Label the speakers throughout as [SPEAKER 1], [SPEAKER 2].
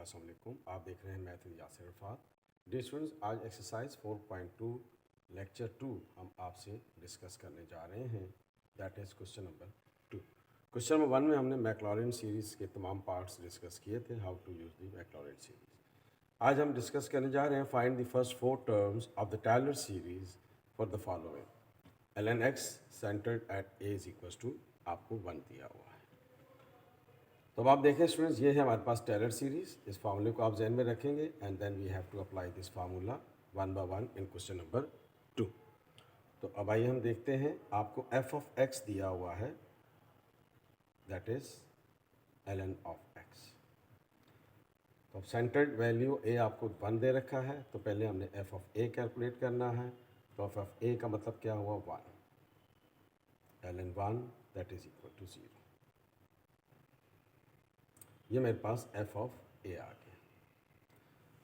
[SPEAKER 1] अस्सलाम वालेकुम। आप देख रहे हैं math with Yasir Arafat. Dear students, आज एक्सरसाइज 4.2 लेक्चर 2 हम आपसे डिस्कस करने जा रहे हैं। That is question number 2। Question number 1 में हमने मैक्लॉरिन सीरीज़ के तमाम पार्ट्स डिस्कस किए थे, how to use the Maclaurin series. आज हम डिस्कस करने जा रहे हैं find the first 4 terms of the Taylor series for the following. ln x centered at a is equal to आपको 1 दिया हुआ है। तो अब आप देखें स्टूडेंट्स, ये है हमारे पास टेलर सीरीज़। इस फार्मूले को आप जहन में रखेंगे and then we have to apply this formula one by one in question number 2। तो अब आइए हम देखते हैं, आपको f ऑफ x दिया हुआ है, that is ln of x। तो अब सेंटर्ड वैल्यू a आपको 1 दे रखा है, तो पहले हमने f ऑफ a कैलकुलेट करना है। तो f ऑफ a का मतलब क्या हुआ, 1, ln 1 that is equal to 0। ये मेरे पास f ऑफ a आ गया।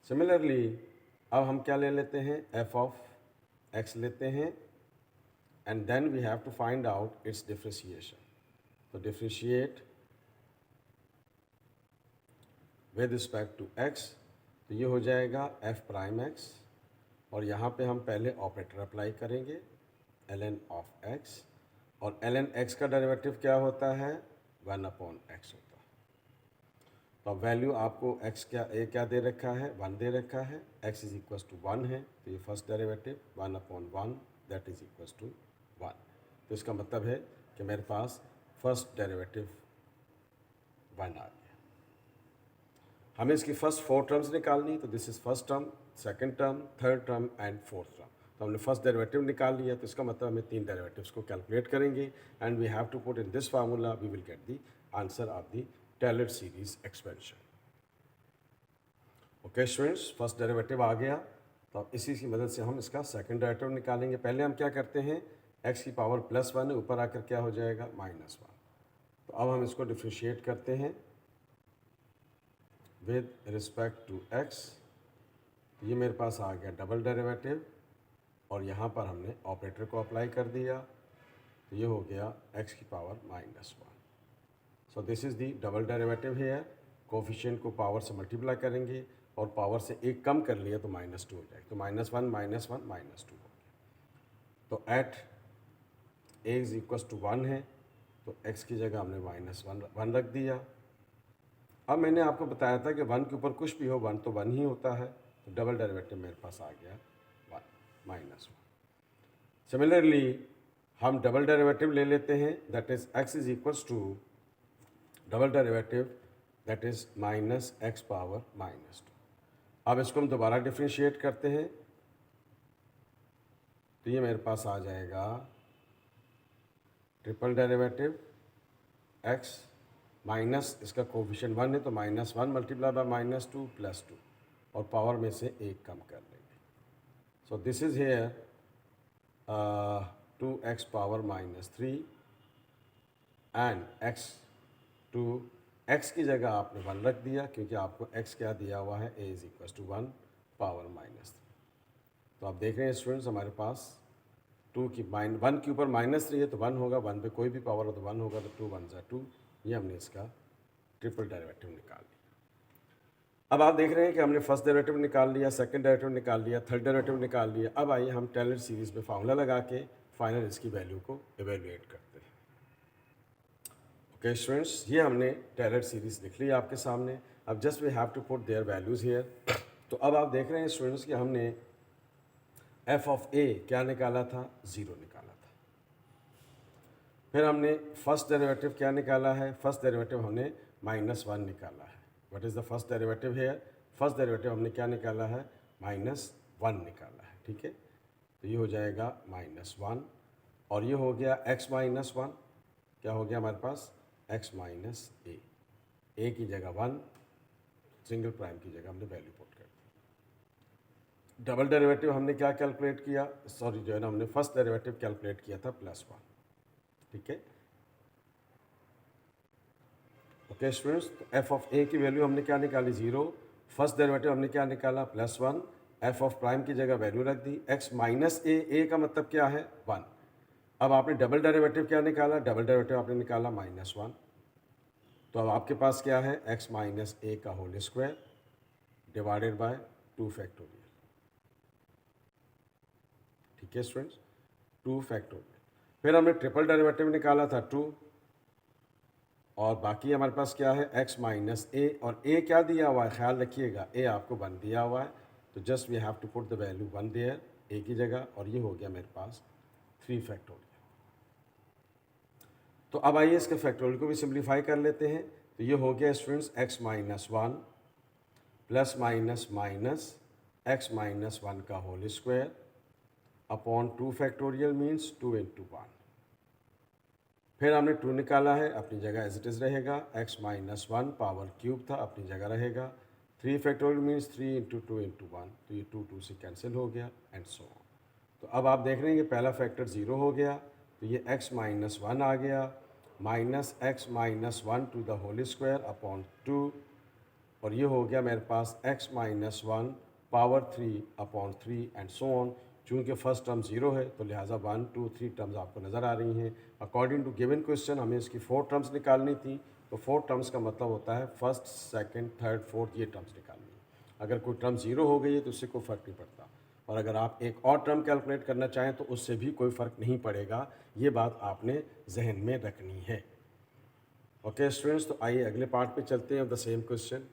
[SPEAKER 1] सिमिलरली अब हम क्या ले लेते हैं, f ऑफ x लेते हैं and then we have to find out its differentiation. तो differentiate with respect to x, तो ये हो जाएगा f प्राइम x, और यहाँ पे हम पहले ऑपरेटर अप्लाई करेंगे ln ऑफ x, और ln x का डेरिवेटिव क्या होता है, 1 अपॉन x होता है। तो अब वैल्यू आपको x क्या दे रखा है, 1 दे रखा है, x इज इक्वल टू 1 है, तो ये first derivative 1 upon 1 that is equal to 1। तो इसका मतलब है कि मेरे पास फर्स्ट डेरिवेटिव 1 आ गया। हमें इसकी फर्स्ट 4 टर्म्स निकालनी, तो this is first term, second term, third term and fourth term. तो हमने फर्स्ट डेरिवेटिव निकाल लिया, तो इसका मतलब हमें 3 डेरिवेटिव्स को कैलकुलेट करेंगे and we have to put in this formula, we will get the answer of the Taylor series expansion. Okay students, first derivative आ गया, तो अब इसी की मदद से हम इसका सेकंड डेरिवेटिव निकालेंगे। पहले हम क्या करते हैं, x की पावर +1 है, ऊपर आकर क्या हो जाएगा, -1। तो अब हम इसको डिफ्रेंशिएट करते हैं विद रिस्पेक्ट टू x। तो ये मेरे पास आ गया डबल डेरिवेटिव, और यहाँ पर हमने ऑपरेटर को अप्लाई कर दिया, तो ये हो गया x की power -1। So this is the double derivative here. Coefficient को पावर से मल्टीप्लाई करेंगे और पावर से एक कम कर लिया तो -2 हो जाएगा, तो -1 -1 -2 हो गया। तो at a is equal to 1 है, तो x की जगह हमने -1 रख दिया। अब मैंने आपको बताया था कि 1 के ऊपर कुछ भी हो, 1 तो 1 ही होता है, तो डबल डेरिवेटिव मेरे पास आ गया 1 -1। सिमिलरली हम डबल डेरिवेटिव ले लेते हैं, that is x is equal to double derivative that is -x power -2। अब इसको हम दोबारा डिफ्रेंशिएट करते हैं, तो ये मेरे पास आ जाएगा ट्रिपल डेरिवेटिव x माइनस इसका कोफिशिएंट 1 है, तो -1 मल्टीप्लाई बाय -2 + 2, और पावर में से एक कम कर लेंगे। सो this is hair 2x power -3 and x की जगह आपने 1 रख दिया, क्योंकि आपको x क्या दिया हुआ है, a is equal to 1 power -3। तो आप देख रहे हैं स्टूडेंट्स, हमारे पास 1 के ऊपर -3 है, तो 1 होगा, 1 पे कोई भी पावर हो तो 1 होगा, तो 2 1 ज़ा 2। ये हमने इसका ट्रिपल डेरिवेटिव निकाल लिया। अब आप देख रहे हैं कि हमने फर्स्ट डेरिवेटिव निकाल लिया, सेकंड डेरिवेटिव निकाल लिया, थर्ड डेरिवेटिव निकाल लिया। अब आइए हम टेलर सीरीज़ में फार्मूला लगा के फाइनल इसकी वैल्यू को एवेलुएट करते हैं। ओके स्टूडेंट्स, ये हमने टेलर सीरीज़ लिख ली आपके सामने। अब just we have to put their values here. तो अब आप देख रहे हैं स्टूडेंट्स कि हमने f ऑफ a क्या निकाला था, 0 निकाला था। फिर हमने फर्स्ट डेरिवेटिव क्या निकाला है, फर्स्ट डेरिवेटिव हमने -1 निकाला है। What is the first derivative here, first derivative हमने क्या निकाला है, -1 निकाला है, ठीक है। तो ये हो जाएगा -1, और ये हो गया x -1, क्या हो गया हमारे पास, x a की जगह 1, सिंगल प्राइम की जगह हमने वैल्यू पुट कर दी। डबल डेरिवेटिव हमने क्या कैलकुलेट किया, सॉरी जो है ना, हमने फर्स्ट डेरिवेटिव कैलकुलेट किया था +1, ठीक है। ओके स्टूडेंट्स, तो f ऑफ a की वैल्यू हमने क्या निकाली, 0। फर्स्ट डेरिवेटिव हमने क्या निकाला, +1। f ऑफ प्राइम की जगह वैल्यू रख दी, x a का मतलब क्या है, 1। अब आपने डबल डेरिवेटिव क्या निकाला, डबल डेरिवेटिव आपने निकाला -1। तो अब आपके पास क्या है, x a का whole square, divided by 2 factorial. ठीक है स्टूडेंट्स, 2 फैक्टोरियल। फिर हमने ट्रिपल डेरिवेटिव निकाला था 2, और बाकी हमारे पास क्या है x माइनस ए, और a क्या दिया हुआ है, ख्याल रखिएगा a आपको 1 दिया हुआ है, तो just we have to put the value 1 there a की जगह, और ये हो गया मेरे पास 3 फैक्टोरियल। तो अब आइए इसके फैक्टोरियल को भी सिंप्लीफाई कर लेते हैं। तो ये हो गया students x minus 1 plus minus minus x minus 1 का whole square upon 2 factorial means 2 into 1। फिर हमने 2 निकाला है, अपनी जगह एज इट इज़ रहेगा, x माइनस 1 पावर क्यूब था, अपनी जगह रहेगा। 3 फैक्टोरियल मीन्स 3 इंटू 2 इंटू 1, तो ये 2 2 से कैंसिल हो गया एंड सो ऑन। तो अब आप देख रहे हैं कि पहला फैक्टर 0 हो गया, तो ये x माइनस 1 आ गया, minus x minus 1 to the whole square upon 2, और ये हो गया मेरे पास x minus 1 power 3 upon 3 and so on. चूँकि फर्स्ट टर्म 0 है तो लिहाजा 1 2 3 टर्म्स आपको नज़र आ रही हैं। अकॉर्डिंग टू गिवन क्वेश्चन हमें इसकी 4 टर्म्स निकालनी थी, तो 4 टर्म्स का मतलब होता है फर्स्ट सेकंड थर्ड फोर्थ, ये टर्म्स निकालनी है। अगर कोई टर्म 0 हो गई है तो उससे कोई फ़र्क नहीं पड़ता, और अगर आप एक और टर्म कैलकुलेट करना चाहें तो उससे भी कोई फ़र्क नहीं पड़ेगा। ये बात आपने जहन में रखनी है। ओके स्टूडेंट्स, तो आइए अगले पार्ट पे चलते हैं of the same question.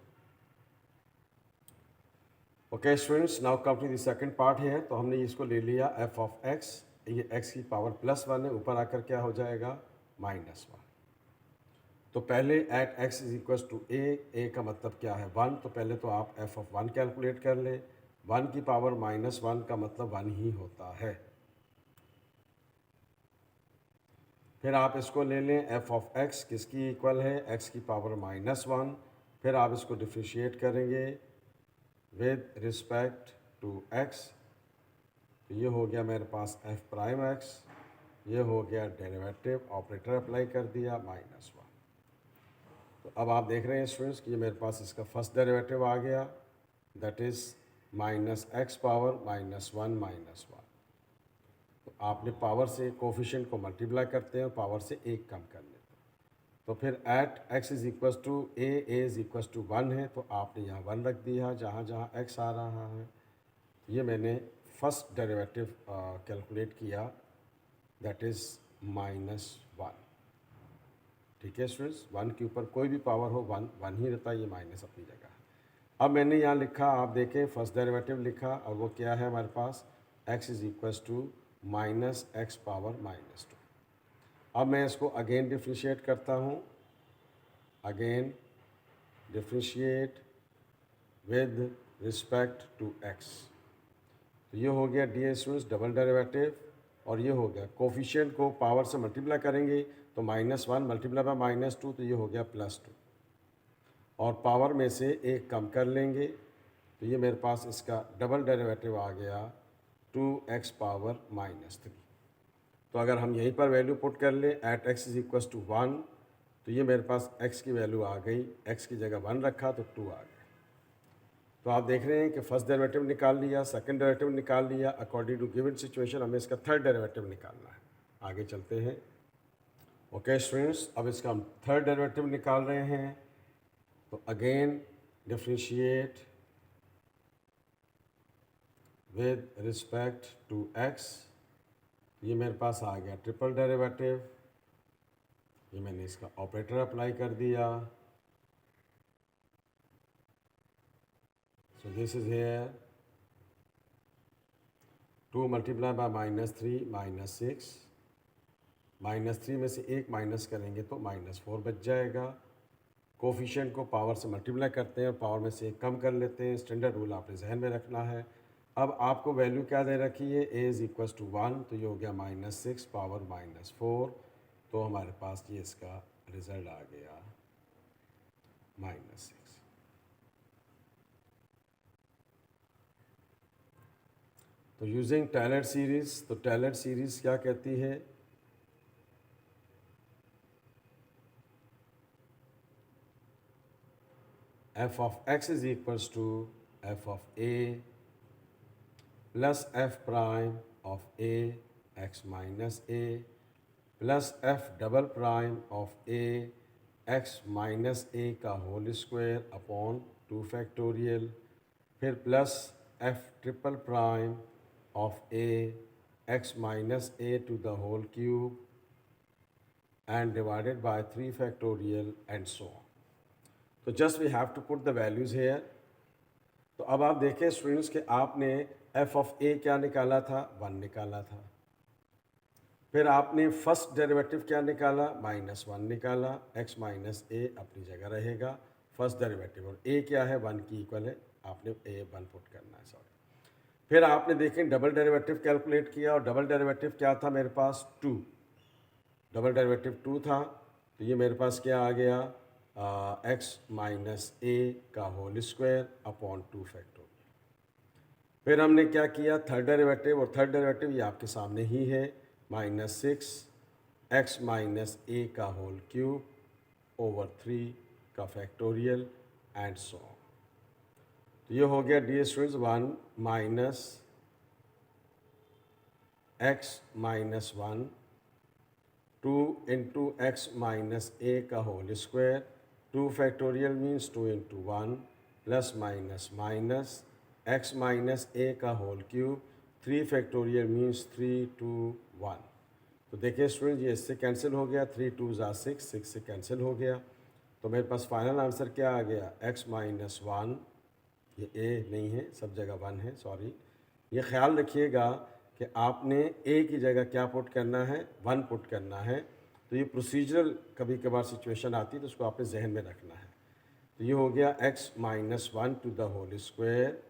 [SPEAKER 1] Okay students, now come to the second part है। तो हमने इसको ले लिया f ऑफ x, ये x की पावर प्लस 1 है, ऊपर आकर क्या हो जाएगा माइनस 1। तो पहले at x is equal to a का मतलब क्या है 1, तो पहले तो आप f ऑफ 1 कैलकुलेट कर ले। 1 की पावर माइनस 1 का मतलब 1 ही होता है। फिर आप इसको ले लें f ऑफ x, किसकी इक्वल है, x की पावर माइनस 1। फिर आप इसको डिफ्रेंशिएट करेंगे विद रिस्पेक्ट टू x, तो ये हो गया मेरे पास f प्राइम x, ये हो गया डेरिवेटिव, ऑपरेटर अप्लाई कर दिया माइनस 1। तो अब आप देख रहे हैं स्टूडेंट्स कि ये मेरे पास इसका फर्स्ट डेरिवेटिव आ गया, that is minus x power minus 1 minus 1। तो आपने पावर से कोफिशिएंट को मल्टीप्लाई करते हैं और पावर से एक कम कर लेते हैं। तो फिर at x is equal to a is equal to 1 है, तो आपने यहाँ 1 रख दिया जहाँ जहाँ x आ रहा है। ये मैंने फर्स्ट डेरिवेटिव कैलकुलेट किया, दैट इज़ माइनस 1। ठीक है स्टूडेंट्स, 1 के ऊपर कोई भी पावर हो 1 1 ही रहता है, ये माइनस अपनी जगह है। अब मैंने यहाँ लिखा, आप देखें फर्स्ट डेरिवेटिव लिखा, और वो क्या है हमारे पास x is equal to minus x power minus 2। अब मैं इसको अगेन डिफ्रेंशिएट करता हूँ, again differentiate with respect to x। तो ये हो गया डी स्टूडेंट्स डबल डेरिवेटिव, और ये हो गया कोफिशिएंट को पावर से मल्टीप्लाई करेंगे तो माइनस 1 मल्टीप्लाई बाय माइनस 2, तो ये हो गया प्लस 2, और पावर में से एक कम कर लेंगे, तो ये मेरे पास इसका डबल डेरिवेटिव आ गया 2x पावर माइनस 3। तो अगर हम यहीं पर वैल्यू पुट कर लें at x is equal to 1, तो ये मेरे पास x की वैल्यू आ गई, x की जगह 1 रखा तो 2 आ गया। तो आप देख रहे हैं कि फर्स्ट डेरिवेटिव निकाल लिया, सेकंड डेरिवेटिव निकाल लिया। अकॉर्डिंग टू गिवन सिचुएशन हमें इसका थर्ड डेरिवेटिव निकालना है। आगे चलते हैं। ओके स्टूडेंट्स, अब इसका हम थर्ड डेरिवेटिव निकाल रहे हैं। तो again differentiate with respect to x, ये मेरे पास आ गया ट्रिपल डेरिवेटिव, ये मैंने इसका ऑपरेटर अप्लाई कर दिया। So this is here 2 multiply by minus 3 minus 6, minus 3 में से एक माइनस करेंगे तो माइनस 4 बच जाएगा। कोफिशिएंट को पावर से मल्टीप्लाई करते हैं और पावर में से एक कम कर लेते हैं। स्टैंडर्ड रूल आपने जहन में रखना है। अब आपको वैल्यू क्या दे रखी है, a इज़ इक्वल टू 1, तो ये हो गया माइनस 6 पावर माइनस 4, तो हमारे पास ये इसका रिज़ल्ट आ गया माइनस 6। तो यूजिंग टेलर सीरीज़, तो टेलर सीरीज़ क्या कहती है, f of x is equals to f of a plus f prime of a x minus a plus f double prime of a x minus a का whole square upon 2 factorial. फिर plus f triple prime of a x minus a to the whole cube and divided by 3 factorial and so on. तो just we have to put the values here. तो अब आप देखें students कि आपने f of a क्या निकाला था, 1 निकाला था। फिर आपने फर्स्ट डेरिवेटिव क्या निकाला, -1 निकाला, x माइनस a अपनी जगह रहेगा फर्स्ट डेरिवेटिव, और a क्या है, 1 की इक्वल है, आपने a 1 पुट करना है, सॉरी। फिर आपने देखें डबल डेरिवेटिव कैलकुलेट किया, और डबल डेरिवेटिव क्या था मेरे पास, 2, डबल डेरिवेटिव 2 था, तो ये मेरे पास क्या आ गया, एक्स माइनस ए का होल स्क्वायर अपॉन 2 फैक्टोरियल। फिर हमने क्या किया, थर्ड डेरिवेटिव, और थर्ड डेरिवेटिव ये आपके सामने ही है, -6 एक्स माइनस ए का होल क्यूब ओवर 3 का फैक्टोरियल एंड सो ऑन। तो ये हो गया dear students 1 minus x minus 1 2 into x minus a का whole square, 2 factorial means 2 into 1 plus minus minus x minus a का होल क्यूब, 3 फैक्टोरियल मीन्स 3 2 1। तो देखिए student ये इससे कैंसिल हो गया, 3 2 ज़ा 6, 6 से कैंसिल हो गया, तो मेरे पास फाइनल आंसर क्या आ गया, एक्स माइनस 1, ये ए नहीं है, सब जगह 1 है, सॉरी। ये ख्याल रखिएगा कि आपने ए की जगह क्या पुट करना है, 1 पुट करना है। तो ये प्रोसीजरल कभी कभार सिचुएशन आती है, तो उसको आपने जहन में रखना है। तो ये हो गया x minus 1 to the whole square,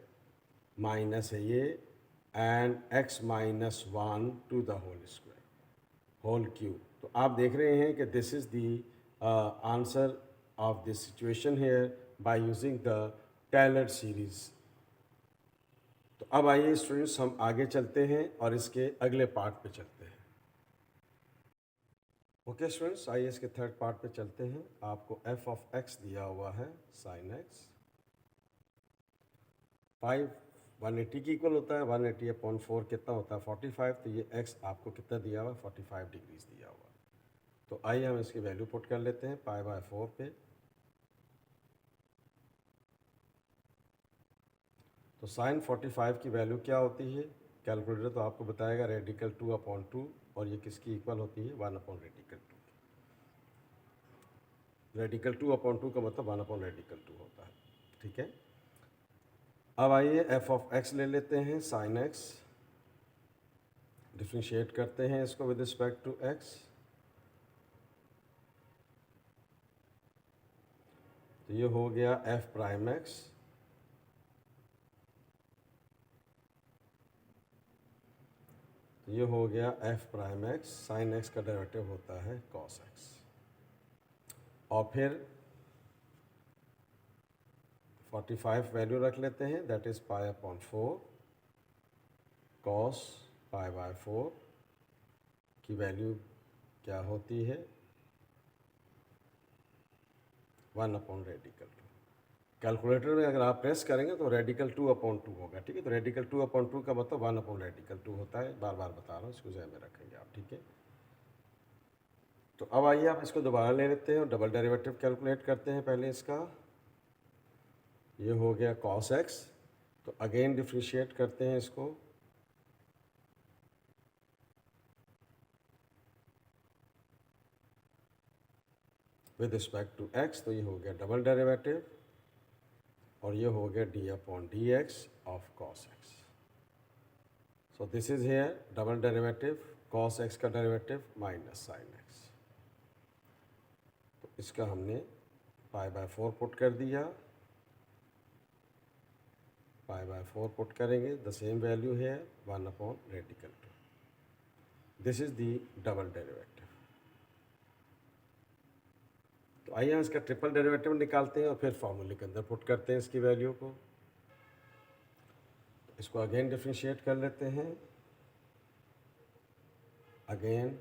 [SPEAKER 1] minus है ये, and x minus 1 to the whole square, whole cube. तो आप देख रहे हैं कि this is the answer of this situation here by using the Taylor series. तो अब आइए स्टूडेंट्स हम आगे चलते हैं और इसके अगले पार्ट पे चलते हैं। ओके स्टूडेंट्स, आइए इसके थर्ड पार्ट पे चलते हैं। आपको f ऑफ x दिया हुआ है sin x, 5 180 की इक्वल होता है, 180 अपॉन 4 कितना होता है, 45। तो ये x आपको कितना दिया हुआ है, 45 डिग्रीज दिया हुआ है। तो आइए हम इसकी वैल्यू पुट कर लेते हैं π/4 पे। तो साइन 45 की वैल्यू क्या होती है, कैलकुलेटर तो आपको बताएगा रेडिकल 2/2, और ये किसकी इक्वल होती है, 1/रेडिकल 2। रेडिकल 2/2 का मतलब 1/रेडिकल 2 होता है, ठीक है। अब आइए f ऑफ x ले लेते हैं sin x, डिफ्रेंशिएट करते हैं इसको विद रिस्पेक्ट टू x। तो ये हो गया f प्राइम x, तो ये हो गया f prime x, sin x का डेरिवेटिव होता है cos x, और फिर 45 वैल्यू रख लेते हैं, दैट इज़ π/4 cos π/4 की वैल्यू क्या होती है, 1/रेडिकल 2। कैलकुलेटर में अगर आप प्रेस करेंगे तो रेडिकल 2/2 होगा, ठीक है। तो रेडिकल 2/2 का मतलब 1/रेडिकल 2 होता है, बार बार बता रहा हूँ, इसको ध्यान में रखेंगे आप, ठीक है। तो अब आइए आप इसको दोबारा ले लेते हैं और डबल डेरिवेटिव कैलकुलेट करते हैं पहले इसका। ये हो गया cos x, तो अगेन डिफ्रेंशिएट करते हैं इसको, विद रिस्पेक्ट टू x। तो ये हो गया डबल डेरिवेटिव, और ये हो गया d/dx of cos x। So this is hair double derivative, cos x का डेरिवेटिव माइनस sin x। तो इसका हमने π/4 पुट कर दिया, π/4 पुट करेंगे, द सेम वैल्यू है 1/रेडिकल 2। This is the double derivative. तो आइए हम इसका ट्रिपल डेरिवेटिव निकालते हैं और फिर फॉर्मूले के अंदर पुट करते हैं इसकी वैल्यू को। इसको अगेन डिफ्रेंशिएट कर लेते हैं, again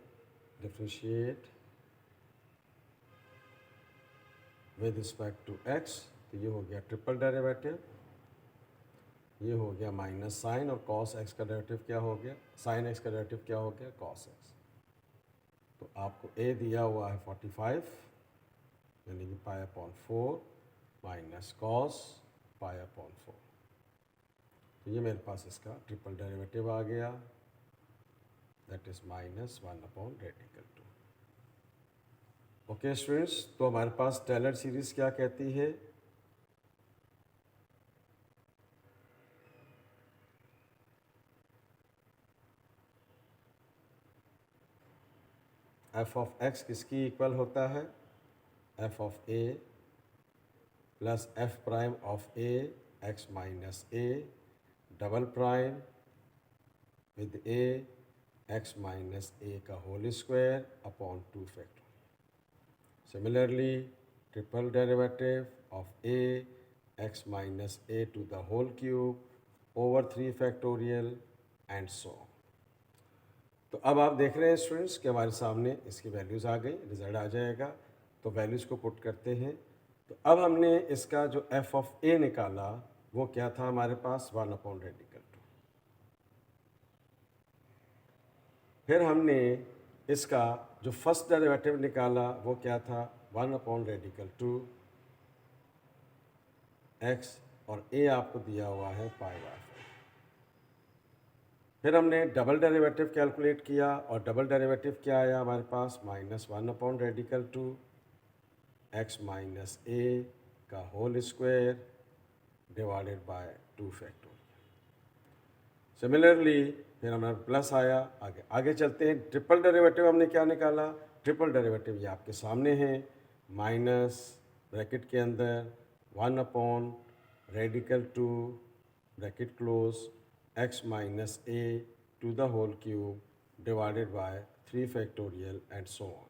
[SPEAKER 1] differentiate with respect to x। तो ये हो गया ट्रिपल डेरिवेटिव, ये हो गया माइनस साइन, और cos x का डेरिवेटिव क्या हो गया, sin x का डेरिवेटिव क्या हो गया, cos x। तो आपको a दिया हुआ है 45, यानी कि π/4 माइनस cos π/4। तो ये मेरे पास इसका ट्रिपल डेरिवेटिव आ गया, दैट इज़ -1/√2। ओके स्टूडेंट्स, तो हमारे पास टेलर सीरीज़ क्या कहती है? एफ ऑफ एक्स किसकी इक्वल होता है? F of a plus f prime of a x minus a double prime with a x minus a का whole square upon 2 factor. Similarly triple derivative of a x minus a to the whole cube over 3 factorial and so. तो अब आप देख रहे हैं students कि हमारे सामने इसकी वैल्यूज़ आ गई, रिजल्ट आ जाएगा। तो वैल्यूज़ को पुट करते हैं। तो अब हमने इसका जो एफ ऑफ ए निकाला वो क्या था हमारे पास? 1/√2। फिर हमने इसका जो फर्स्ट डेरिवेटिव निकाला वो क्या था? 1/√2 एक्स, और ए आपको दिया हुआ है π/4। फिर हमने डबल डेरिवेटिव कैलकुलेट किया और डबल डेरिवेटिव क्या आया हमारे पास? -1/√2 एक्स माइनस ए का whole square divided by 2 factorial. Similarly फिर हमारे प्लस आया। आगे चलते हैं। ट्रिपल डेरिवेटिव हमने क्या निकाला? ट्रिपल डेरिवेटिव ये आपके सामने है, माइनस ब्रैकेट के अंदर 1/√2 bracket close x minus a to the whole cube divided by 3 factorial and so on.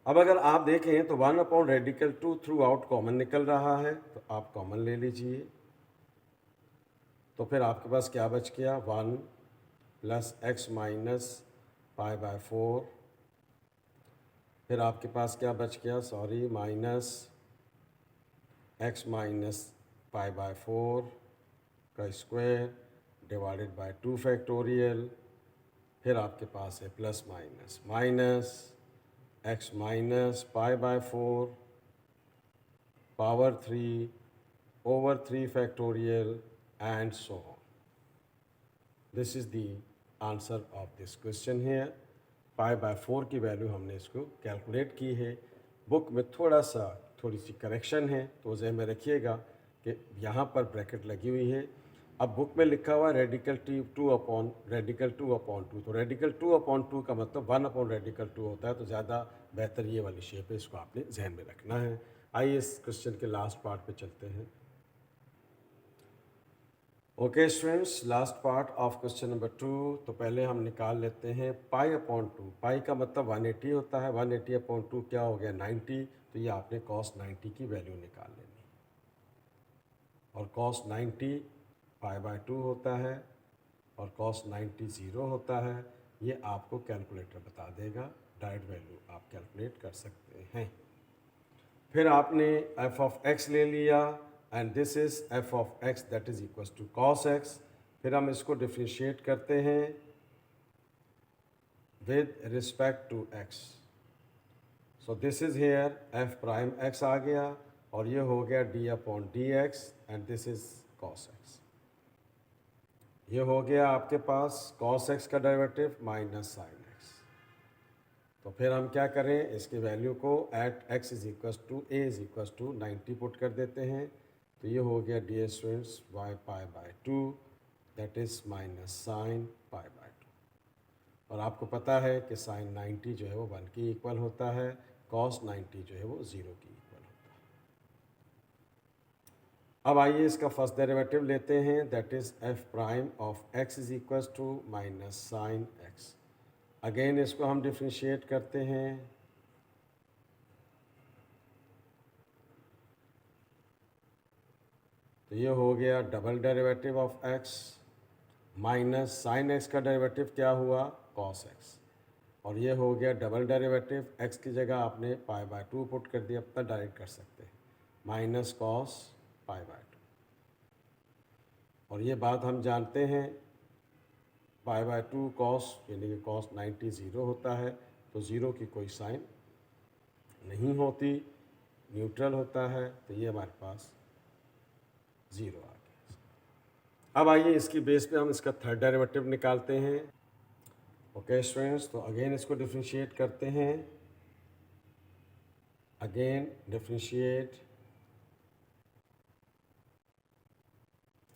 [SPEAKER 1] अब अगर आप देखें तो 1/√2 थ्रू आउट कॉमन निकल रहा है, तो आप कॉमन ले लीजिए। तो फिर आपके पास क्या बच गया? 1 प्लस एक्स माइनस π/4। फिर आपके पास क्या बच गया? सॉरी, माइनस एक्स माइनस π/4 का स्क्वायर डिवाइडेड बाय 2 फैक्टोरियल। फिर आपके पास है plus minus minus x minus π/4 power 3 over 3 factorial and so on. This is the answer of this question here. π/4 की वैल्यू हमने इसको कैलकुलेट की है। बुक में थोड़ी सी करेक्शन है, तो ज़हन में रखिएगा कि यहाँ पर ब्रैकेट लगी हुई है। अब बुक में लिखा हुआ रेडिकल 2/2, तो रेडिकल 2/2 का मतलब 1/2 होता है, तो ज़्यादा बेहतर ये वाली शेप है, इसको आपने जहन में रखना है। आइए इस क्वेश्चन के लास्ट पार्ट पे चलते हैं। Okay students, last part of question number 2। तो पहले हम निकाल लेते हैं π/2। पाई का मतलब 180 होता है, 180/2 क्या हो गया? 90। तो ये आपने cos 90 की वैल्यू निकाल लेनी, और cos 90 π/2 होता है और cos 90 0 होता है। ये आपको कैलकुलेटर बता देगा, डायरेक्ट वैल्यू आप कैलकुलेट कर सकते हैं। फिर आपने एफ ऑफ एक्स ले लिया and this is f of x that is equal to cos x। फिर हम इसको डिफ्रेंशिएट करते हैं with respect to x। So this is here f prime x आ गया, और ये हो गया d/dx and this is cos x। ये हो गया आपके पास cos x का डेरिवेटिव माइनस sin x। तो फिर हम क्या करें? इसकी वैल्यू को at x is equal to a is equal to 90 put कर देते हैं। तो ये हो गया dear students y π/2 that is minus sine π/2। और आपको पता है कि साइन 90 जो है वो 1 की इक्वल होता है, cos 90 जो है वो 0 की इक्वल होता है। अब आइए इसका फर्स्ट डेरिवेटिव लेते हैं, that is f prime of x is equal to minus sine x। Again इसको हम डिफ्रेंशिएट करते हैं। तो ये हो गया double derivative of x minus sine x का डेरिवेटिव क्या हुआ? cos x। और ये हो गया डबल डेरिवेटिव, x की जगह आपने π/2 पुट कर दिया, अब तक डायरेक्ट कर सकते हैं, माइनस cos π/2। और ये बात हम जानते हैं π/2 cos यानी कि cos 90 0 होता है, तो 0 की कोई साइन नहीं होती, न्यूट्रल होता है। तो ये हमारे पास 0 आ गया। अब आइए इसकी बेस पे हम इसका थर्ड डेरिवेटिव निकालते हैं। ओके स्टूडेंट्स, तो अगेन इसको डिफ्रेंशिएट करते हैं। Again differentiate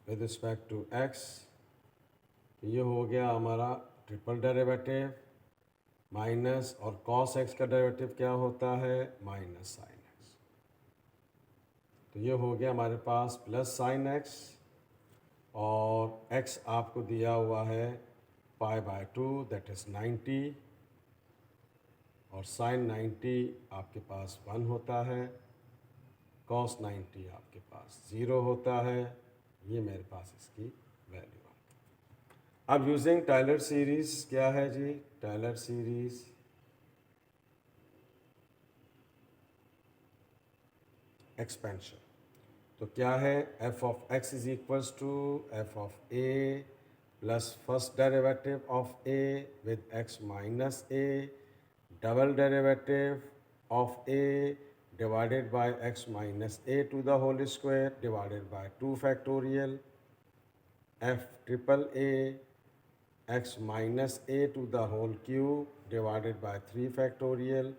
[SPEAKER 1] with respect to x। ये हो गया हमारा ट्रिपल डेरिवेटिव माइनस, और cos x का डेरिवेटिव क्या होता है, माइनस साइन x। तो ये हो गया हमारे पास प्लस साइन x, और x आपको दिया हुआ है π/2 दैट इज़ 90, और साइन 90 आपके पास 1 होता है, cos 90 आपके पास 0 होता है। ये मेरे पास इसकी वैल्यू है। अब यूजिंग टायलर सीरीज, क्या है जी, टायलर सीरीज एक्सपेंशन। तो क्या है, f of x is equals to f of a plus first derivative of a with x minus a double derivative of a divided by x minus a to the whole square divided by 2 factorial f triple a x minus a to the whole cube divided by 3 factorial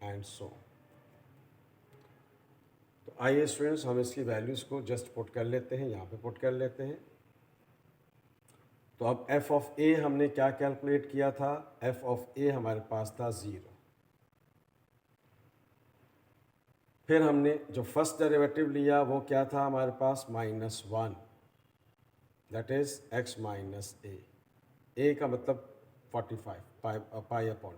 [SPEAKER 1] and so on। तो आइए students हम इसकी values को just put कर लेते हैं, यहाँ पे पुट कर लेते हैं। तो अब f ऑफ a हमने क्या कैलकुलेट किया था, f ऑफ a हमारे पास था 0। फिर हमने जो फर्स्ट डेरिवेटिव लिया वो क्या था हमारे पास, -1, that is x minus a का मतलब 45 π/2।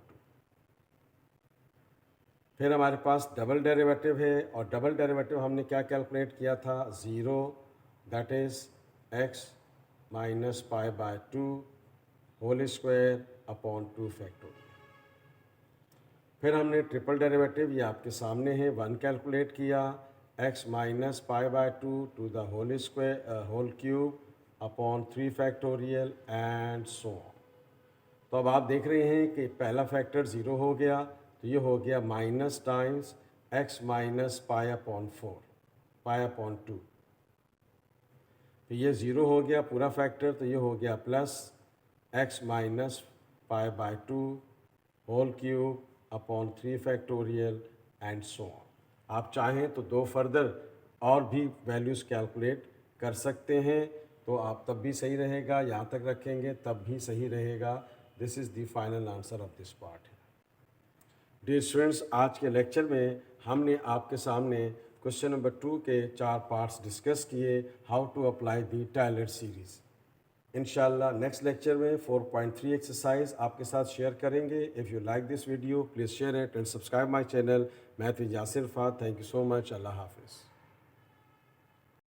[SPEAKER 1] फिर हमारे पास डबल डेरिवेटिव है, और डबल डेरिवेटिव हमने क्या कैलकुलेट किया था, 0, that is x minus π/2 whole square upon 2 factorial. फिर हमने ट्रिपल डेरिवेटिव, ये आपके सामने है, 1 कैलकुलेट किया, x minus π/2 to the whole square whole cube upon 3 factorial and so on. तो अब आप देख रहे हैं कि पहला फैक्टर 0 हो गया, तो ये हो गया माइनस टाइम्स x माइनस π/4 π/2। तो ये 0 हो गया पूरा फैक्टर, तो ये हो गया plus x minus π/2 whole cube upon 3 factorial and so on. आप चाहें तो 2 फर्दर और भी वैल्यूज़ कैलकुलेट कर सकते हैं, तो आप तब भी सही रहेगा, यहाँ तक रखेंगे तब भी सही रहेगा। This is the final answer of this part. Dear students, आज के लेक्चर में हमने आपके सामने क्वेश्चन नंबर 2 के 4 पार्ट्स डिस्कस किए, how to apply the Taylor series. इंशाल्लाह नेक्स्ट लेक्चर में 4.3 एक्सरसाइज आपके साथ शेयर करेंगे। If you like this video please share it and subscribe my channel. मैं यासिर फात, थैंक यू सो मच। अल्लाह हाफिज़।